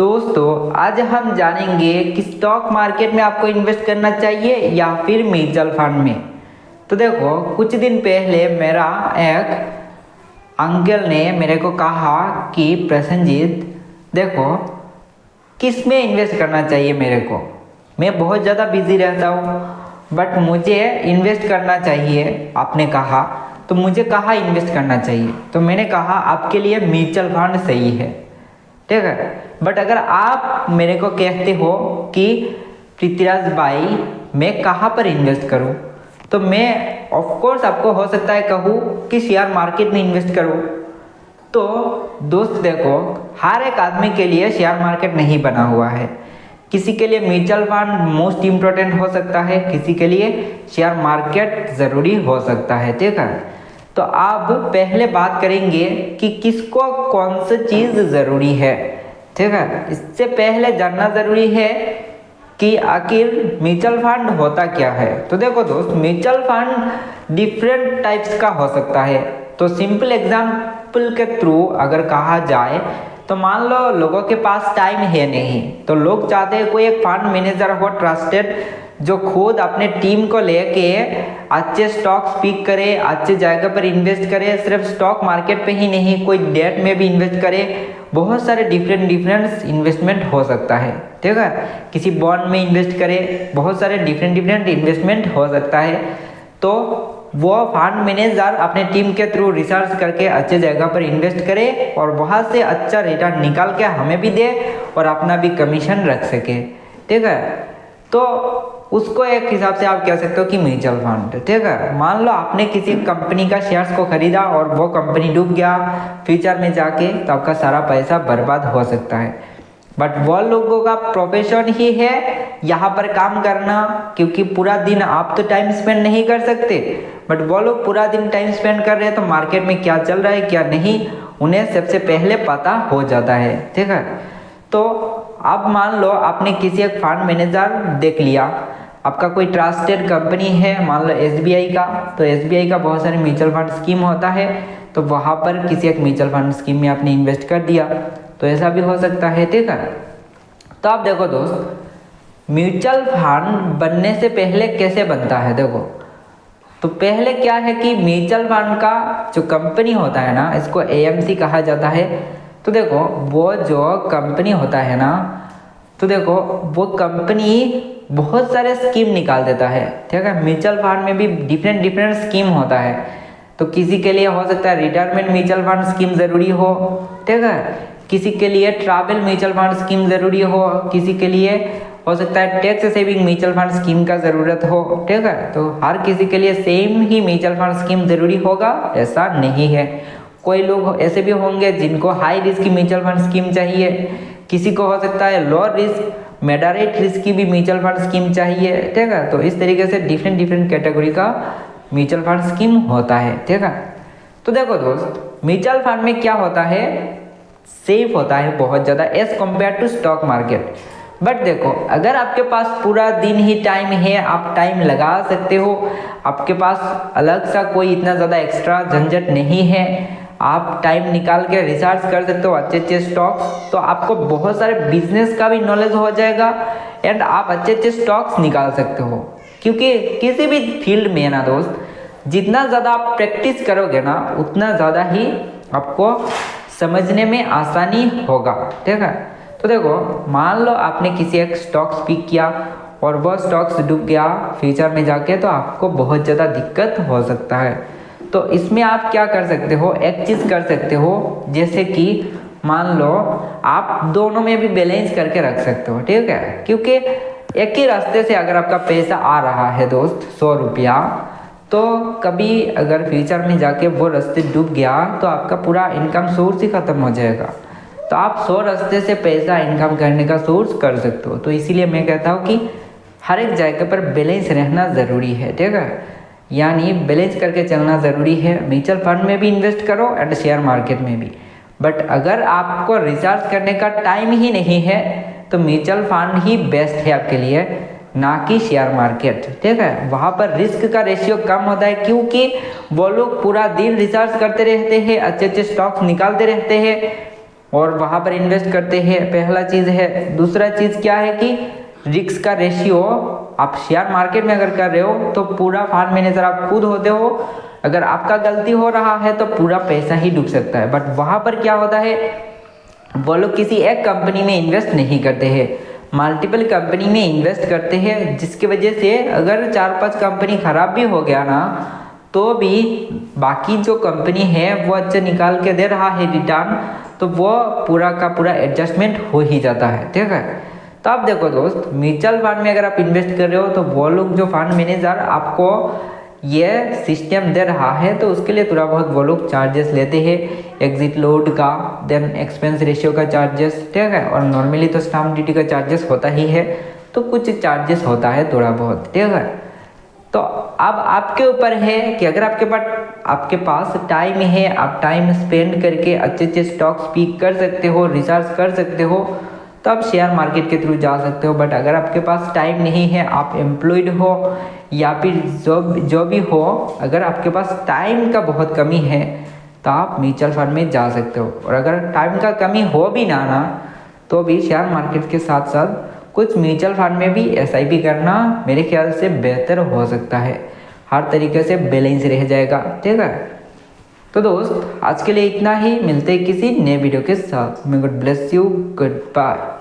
दोस्तों आज हम जानेंगे कि स्टॉक मार्केट में आपको इन्वेस्ट करना चाहिए या फिर म्यूचुअल फंड में। तो देखो कुछ दिन पहले मेरा एक अंकल ने मेरे को कहा कि प्रसन्नजीत देखो किस में इन्वेस्ट करना चाहिए मेरे को। मैं बहुत ज़्यादा बिजी रहता हूँ बट मुझे इन्वेस्ट करना चाहिए। आपने कहा तो मुझे कहाँ इन्वेस्ट करना चाहिए, तो मैंने कहा आपके लिए म्यूचुअल फंड सही है, ठीक है। बट अगर आप मेरे को कहते हो कि पृथ्वीराज भाई मैं कहाँ पर इन्वेस्ट करूँ, तो मैं ऑफकोर्स आपको हो सकता है कहूँ कि शेयर मार्केट में इन्वेस्ट करूँ। तो दोस्त देखो हर एक आदमी के लिए शेयर मार्केट नहीं बना हुआ है। किसी के लिए म्यूचुअल फंड मोस्ट इम्पोर्टेंट हो सकता है, किसी के लिए शेयर मार्केट ज़रूरी हो सकता है, ठीक है। तो अब पहले बात करेंगे कि किसको कौन सी चीज़ ज़रूरी है, ठीक है। इससे पहले जानना ज़रूरी है कि आखिर म्यूचुअल फंड होता क्या है। तो देखो दोस्त म्यूचुअल फंड डिफरेंट टाइप्स का हो सकता है। तो सिंपल एग्जाम्पल के थ्रू अगर कहा जाए तो मान लो लोगों के पास टाइम है नहीं, तो लोग चाहते हैं कोई एक फंड मैनेजर हो ट्रस्टेड जो खुद अपने टीम को लेके अच्छे स्टॉक्स पिक करे, अच्छे जगह पर इन्वेस्ट करे, सिर्फ स्टॉक मार्केट पे ही नहीं कोई डेट में भी इन्वेस्ट करे। बहुत सारे डिफरेंट इन्वेस्टमेंट हो सकता है, ठीक है। किसी बॉन्ड में इन्वेस्ट करे, बहुत सारे डिफरेंट इन्वेस्टमेंट हो सकता है। तो वो फंड मैनेजर अपने टीम के थ्रू रिसर्च करके अच्छे जगह पर इन्वेस्ट करे और वहाँ से अच्छा रिटर्न निकाल के हमें भी दे और अपना भी कमीशन रख सके, ठीक है। तो उसको एक हिसाब से आप कह सकते हो कि म्यूचुअल फंड, ठीक है। मान लो आपने किसी कंपनी का शेयर्स को खरीदा और वो कंपनी डूब गया फ्यूचर में जाके, तो आपका सारा पैसा बर्बाद हो सकता है। बट वो लोगों का प्रोफेशन ही है यहाँ पर काम करना, क्योंकि पूरा दिन आप तो टाइम स्पेंड नहीं कर सकते, बट वो लोग पूरा दिन टाइम स्पेंड कर रहे हैं तो मार्केट में क्या चल रहा है क्या नहीं उन्हें सबसे पहले पता हो जाता है, ठीक है। तो अब मान लो आपने किसी एक फंड मैनेजर देख लिया, आपका कोई ट्रस्टेड कंपनी है, मान लो SBI का, तो SBI का बहुत सारे म्यूचुअल फंड स्कीम होता है, तो वहाँ पर किसी एक म्यूचुअल फंड स्कीम में आपने इन्वेस्ट कर दिया, तो ऐसा भी हो सकता है, ठीक है। तो आप देखो दोस्त म्यूचुअल फंड बनने से पहले कैसे बनता है, देखो तो पहले क्या है कि म्यूचुअल फंड का जो कंपनी होता है ना, इसको AMC कहा जाता है। तो देखो वो जो कंपनी होता है ना, तो देखो वो कंपनी बहुत सारे स्कीम निकाल देता है, ठीक है। म्यूचुअल फंड में भी डिफरेंट स्कीम होता है। तो किसी के लिए हो सकता है रिटायरमेंट म्यूचुअल फंड स्कीम ज़रूरी हो, ठीक है। किसी के लिए ट्रैवल म्यूचुअल फंड स्कीम ज़रूरी हो, किसी के लिए हो सकता है tax saving mutual fund scheme का ज़रूरत हो, ठीक है। तो हर किसी के लिए सेम ही म्यूचुअल फंड स्कीम ज़रूरी होगा ऐसा नहीं है। कोई लोग ऐसे भी होंगे जिनको हाई रिस्क की म्यूचुअल फंड स्कीम चाहिए, किसी को हो सकता है लो रिस्क मॉडरेट रिस्क की भी म्यूचुअल फंड स्कीम चाहिए, ठीक है। तो इस तरीके से डिफरेंट कैटेगरी का म्यूचुअल फंड स्कीम होता है, ठीक है। तो देखो दोस्त म्यूचुअल फंड में क्या होता है, सेफ होता है बहुत ज़्यादा as compare to stock market. But देखो अगर आपके पास पूरा दिन ही टाइम है, आप टाइम लगा सकते हो, आपके पास अलग सा कोई इतना ज़्यादा एक्स्ट्रा झंझट नहीं है, आप टाइम निकाल के रिसर्च कर सकते हो अच्छे स्टॉक्स, तो आपको बहुत सारे बिजनेस का भी नॉलेज हो जाएगा एंड आप अच्छे स्टॉक्स निकाल सकते हो। क्योंकि किसी भी फील्ड में ना दोस्त जितना ज़्यादा आप प्रैक्टिस करोगे ना उतना ज़्यादा ही आपको समझने में आसानी होगा, ठीक है। तो देखो मान लो आपने किसी एक स्टॉक्स पिक किया और वह स्टॉक्स डूब गया फ्यूचर में जाके, तो आपको बहुत ज़्यादा दिक्कत हो सकता है। तो इसमें आप क्या कर सकते हो, एक चीज़ कर सकते हो, जैसे कि मान लो आप दोनों में भी बैलेंस करके रख सकते हो, ठीक है। क्योंकि एक ही रास्ते से अगर आपका पैसा आ रहा है दोस्त 100 रुपया, तो कभी अगर फ्यूचर में जाके वो रास्ते डूब गया तो आपका पूरा इनकम सोर्स ही ख़त्म हो जाएगा। तो आप 100 रास्ते से पैसा इनकम करने का सोर्स कर सकते हो। तो इसीलिए मैं कहता हूँ कि हर एक जगह पर बैलेंस रहना ज़रूरी है, ठीक है। यानी बैलेंस करके चलना ज़रूरी है। म्यूचुअल फंड में भी इन्वेस्ट करो एंड शेयर मार्केट में भी। बट अगर आपको रिसर्च करने का टाइम ही नहीं है तो म्यूचुअल फंड ही बेस्ट है आपके लिए, ना कि शेयर मार्केट, ठीक है। वहाँ पर रिस्क का रेशियो कम होता है क्योंकि वो लोग पूरा दिन रिसर्च करते रहते हैं, अच्छे स्टॉक्स निकालते रहते हैं और वहाँ पर इन्वेस्ट करते हैं, पहला चीज़ है। दूसरा चीज़ क्या है कि रिस्क का रेशियो, आप शेयर मार्केट में अगर कर रहे हो तो पूरा फंड मैनेजर आप खुद होते हो, अगर आपका गलती हो रहा है तो पूरा पैसा ही डूब सकता है। बट वहाँ पर क्या होता है, वो लोग किसी एक कंपनी में इन्वेस्ट नहीं करते हैं, मल्टीपल कंपनी में इन्वेस्ट करते हैं, जिसकी वजह से अगर 4-5 कंपनी ख़राब भी हो गया ना तो भी बाकी जो कंपनी है वो अच्छा निकाल के दे रहा है रिटर्न, तो वो पूरा का पूरा एडजस्टमेंट हो ही जाता है, ठीक है। तो आप देखो दोस्त, म्यूचुअल फंड में अगर आप इन्वेस्ट कर रहे हो तो वो लोग जो फंड मैनेजर आपको ये सिस्टम दे रहा है तो उसके लिए थोड़ा बहुत वो लोग चार्जेस लेते हैं, एग्जिट लोड का, देन एक्सपेंस रेशियो का चार्जेस, ठीक है। और नॉर्मली तो स्टाम्प ड्यूटी का चार्जेस होता ही है, तो कुछ चार्जेस होता है थोड़ा बहुत, ठीक है। तो अब आपके ऊपर है कि अगर आपके पास टाइम है, आप टाइम स्पेंड करके अच्छे अच्छे स्टॉक्स पिक कर सकते हो, रिसर्च कर सकते हो, तो आप शेयर मार्केट के थ्रू जा सकते हो। बट अगर आपके पास टाइम नहीं है, आप एम्प्लॉयड हो या फिर जो भी हो, अगर आपके पास टाइम का बहुत कमी है तो आप म्यूचुअल फंड में जा सकते हो। और अगर टाइम का कमी हो भी ना तो भी शेयर मार्केट के साथ साथ कुछ म्यूचुअल फंड में भी SIP करना मेरे ख्याल से बेहतर हो सकता है, हर तरीके से बैलेंस रह जाएगा, ठीक है। तो दोस्त आज के लिए इतना ही, मिलते हैं किसी नए वीडियो के साथ। May God bless you, good bye.